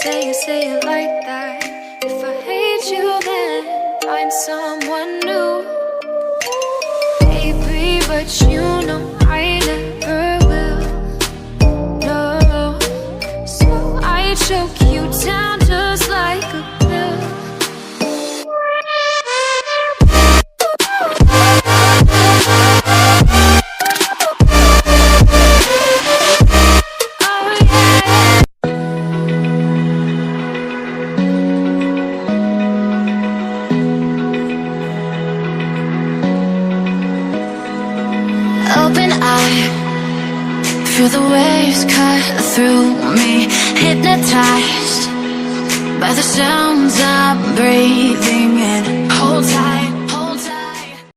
say it like that. If I hate you, then find someone new. Baby, but you know I never will. No, so I choke you down just like a pill. Open eye, feel the waves cut through me. Hypnotized by the sounds I'm breathing